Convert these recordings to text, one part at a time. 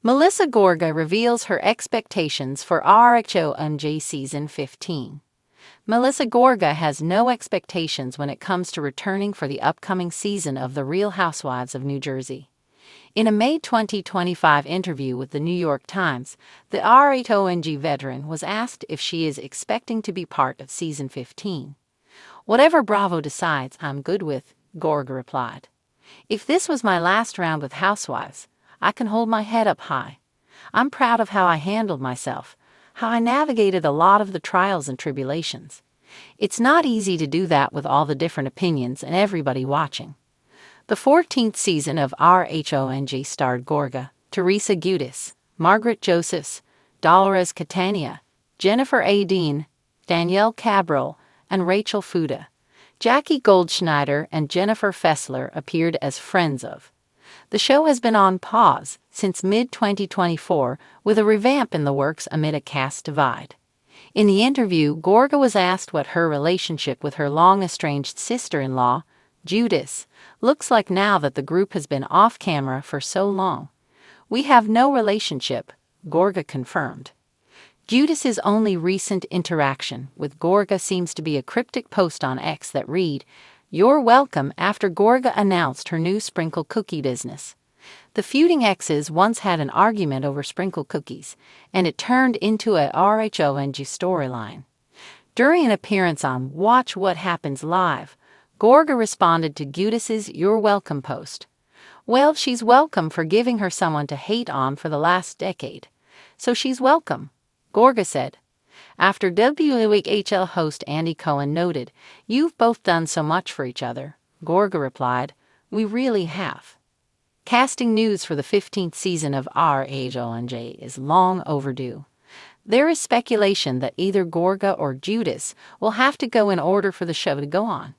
Melissa Gorga reveals her expectations for RHONJ Season 15. Melissa Gorga has no expectations when it comes to returning for the upcoming season of The Real Housewives of New Jersey. In a May 2025 interview with the New York Times, the RHONJ veteran was asked if she is expecting to be part of Season 15. "Whatever Bravo decides, I'm good with," Gorga replied. "If this was my last round with Housewives, I can hold my head up high. I'm proud of how I handled myself, how I navigated a lot of the trials and tribulations. It's not easy to do that with all the different opinions and everybody watching." The 14th season of RHONJ starred Gorga, Teresa Giudice, Margaret Josephs, Dolores Catania, Jennifer A. Dean, Danielle Cabral, and Rachel Fuda. Jackie Goldschneider and Jennifer Fessler appeared as friends of. The show has been on pause since mid-2024, with a revamp in the works amid a cast divide. In the interview, Gorga was asked what her relationship with her long-estranged sister-in-law, Giudice, looks like now that the group has been off-camera for so long. "We have no relationship," Gorga confirmed. Giudice's only recent interaction with Gorga seems to be a cryptic post on X that read, "You're welcome," after Gorga announced her new sprinkle cookie business. The feuding exes once had an argument over sprinkle cookies, and it turned into a RHONJ storyline. During an appearance on Watch What Happens Live, Gorga responded to Giudice's "You're welcome" post. "Well, she's welcome for giving her someone to hate on for the last decade. So she's welcome," Gorga said. After WHL host Andy Cohen noted, "You've both done so much for each other," Gorga replied, "We really have." Casting news for the 15th season of RHONJ is long overdue. There is speculation that either Gorga or Giudice will have to go in order for the show to go on.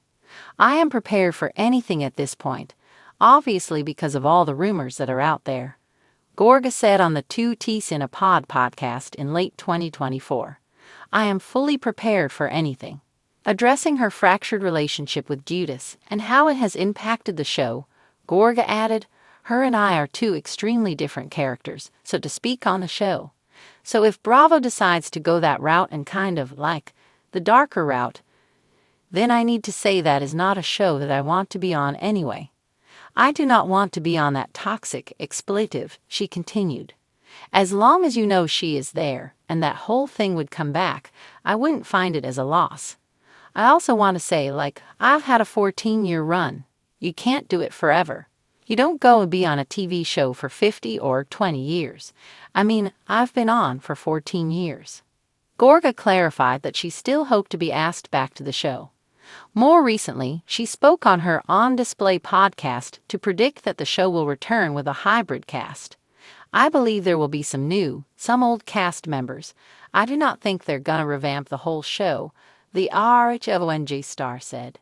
"I am prepared for anything at this point, obviously because of all the rumors that are out there," Gorga said on the Two Teas in a Pod podcast in late 2024. "I am fully prepared for anything." Addressing her fractured relationship with Giudice and how it has impacted the show, Gorga added, "Her and I are two extremely different characters, so to speak, on the show. So if Bravo decides to go that route and kind of, like, the darker route, then I need to say that is not a show that I want to be on anyway. I do not want to be on that toxic expletive," she continued. "As long as you know she is there and that whole thing would come back, I wouldn't find it as a loss. I also want to say, like, I've had a 14-year run. You can't do it forever. You don't go and be on a TV show for 50 or 20 years. I mean, I've been on for 14 years. Gorga clarified that she still hoped to be asked back to the show. More recently, she spoke on her On Display podcast to predict that the show will return with a hybrid cast. "I believe there will be some new, some old cast members. I do not think they're gonna revamp the whole show," the RHONJ star said.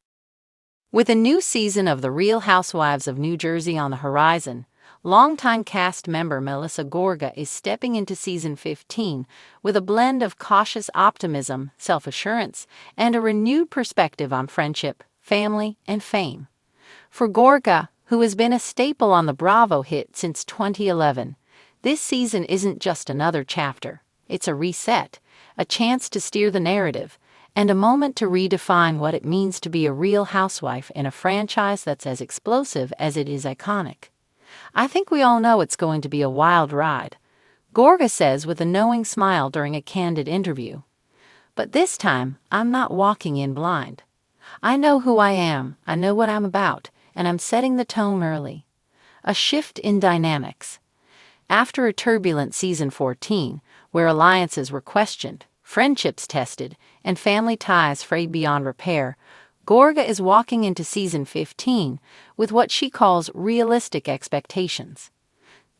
With a new season of The Real Housewives of New Jersey on the horizon, longtime cast member Melissa Gorga is stepping into Season 15 with a blend of cautious optimism, self-assurance, and a renewed perspective on friendship, family, and fame. For Gorga, who has been a staple on the Bravo hit since 2011, this season isn't just another chapter. It's a reset, a chance to steer the narrative, and a moment to redefine what it means to be a real housewife in a franchise that's as explosive as it is iconic. "I think we all know it's going to be a wild ride," Gorga says with a knowing smile during a candid interview. "But this time, I'm not walking in blind. I know who I am, I know what I'm about, and I'm setting the tone early." A shift in dynamics. After a turbulent Season 14, where alliances were questioned, friendships tested, and family ties frayed beyond repair, Gorga is walking into Season 15 with what she calls realistic expectations.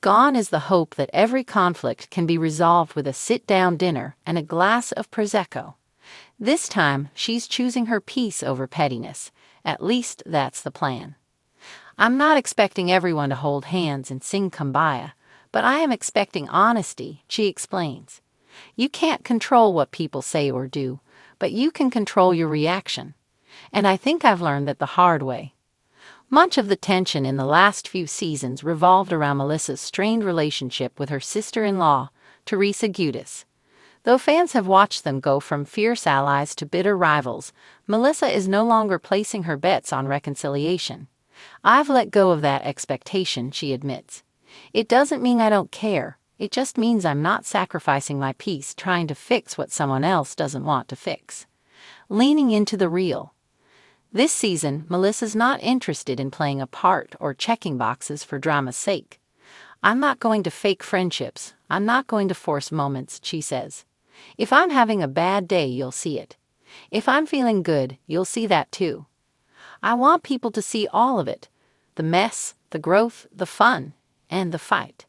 Gone is the hope that every conflict can be resolved with a sit-down dinner and a glass of Prosecco. This time, she's choosing her peace over pettiness. At least that's the plan. "I'm not expecting everyone to hold hands and sing Kumbaya, but I am expecting honesty," she explains. "You can't control what people say or do, but you can control your reaction. And I think I've learned that the hard way." Much of the tension in the last few seasons revolved around Melissa's strained relationship with her sister-in-law, Teresa Giudice. Though fans have watched them go from fierce allies to bitter rivals, Melissa is no longer placing her bets on reconciliation. "I've let go of that expectation," she admits. "It doesn't mean I don't care, it just means I'm not sacrificing my peace trying to fix what someone else doesn't want to fix." Leaning into the real. This season, Melissa's not interested in playing a part or checking boxes for drama's sake. "I'm not going to fake friendships, I'm not going to force moments," she says. "If I'm having a bad day, you'll see it. If I'm feeling good, you'll see that too. I want people to see all of it, the mess, the growth, the fun, and the fight."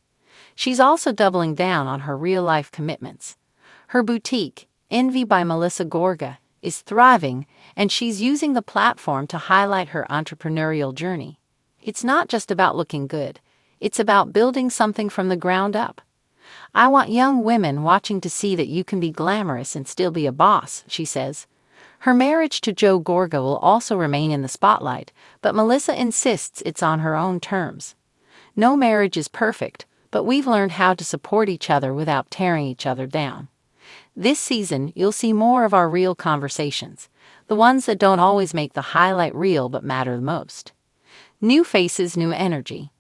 She's also doubling down on her real-life commitments. Her boutique, Envy by Melissa Gorga, is thriving, and she's using the platform to highlight her entrepreneurial journey. It's not just about looking good, it's about building something from the ground up. "I want young women watching to see that you can be glamorous and still be a boss," she says. Her marriage to Joe Gorga will also remain in the spotlight, but Melissa insists it's on her own terms. "No marriage is perfect, but we've learned how to support each other without tearing each other down." This season, you'll see more of our real conversations, the ones that don't always make the highlight reel but matter the most. New faces, new energy.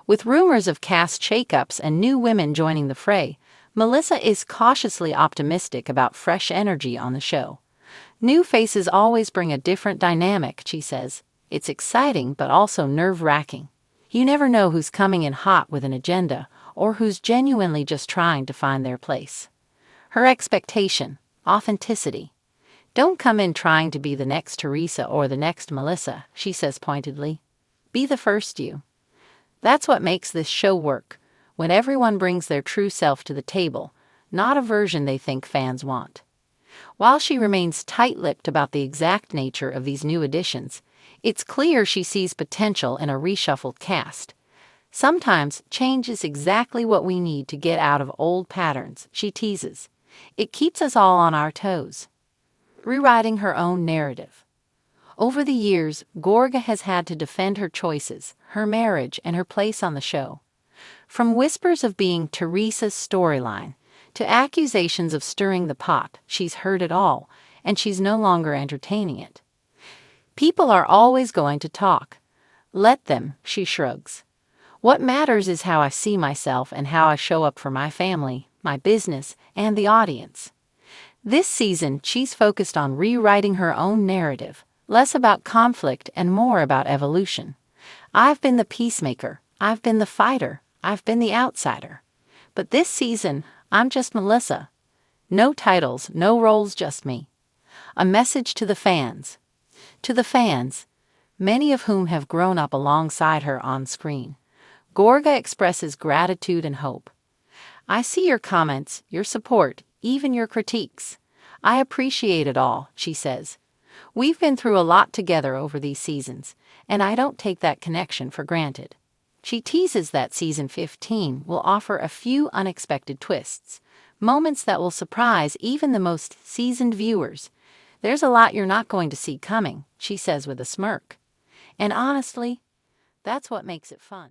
With rumors of cast shakeups and new women joining the fray, Melissa is cautiously optimistic about fresh energy on the show. "New faces always bring a different dynamic," she says. "It's exciting but also nerve-wracking. You never know who's coming in hot with an agenda or who's genuinely just trying to find their place." Her expectation, authenticity. "Don't come in trying to be the next Teresa or the next Melissa," she says pointedly. "Be the first you." That's what makes this show work, when everyone brings their true self to the table, not a version they think fans want. While she remains tight-lipped about the exact nature of these new additions, it's clear she sees potential in a reshuffled cast. "Sometimes change is exactly what we need to get out of old patterns," she teases. "It keeps us all on our toes." Rewriting her own narrative. Over the years, Gorga has had to defend her choices, her marriage, and her place on the show. From whispers of being Teresa's storyline to accusations of stirring the pot, she's heard it all, and she's no longer entertaining it. "People are always going to talk. Let them," she shrugs. "What matters is how I see myself and how I show up for my family, my business, and the audience." This season, she's focused on rewriting her own narrative, less about conflict and more about evolution. "I've been the peacemaker, I've been the fighter, I've been the outsider. But this season, I'm just Melissa. No titles, no roles, just me." A message to the fans. To the fans, many of whom have grown up alongside her on screen, Gorga expresses gratitude and hope. "I see your comments, your support, even your critiques. I appreciate it all," she says. "We've been through a lot together over these seasons, and I don't take that connection for granted." She teases that season 15 will offer a few unexpected twists, moments that will surprise even the most seasoned viewers. "There's a lot you're not going to see coming," she says with a smirk. And honestly, that's what makes it fun.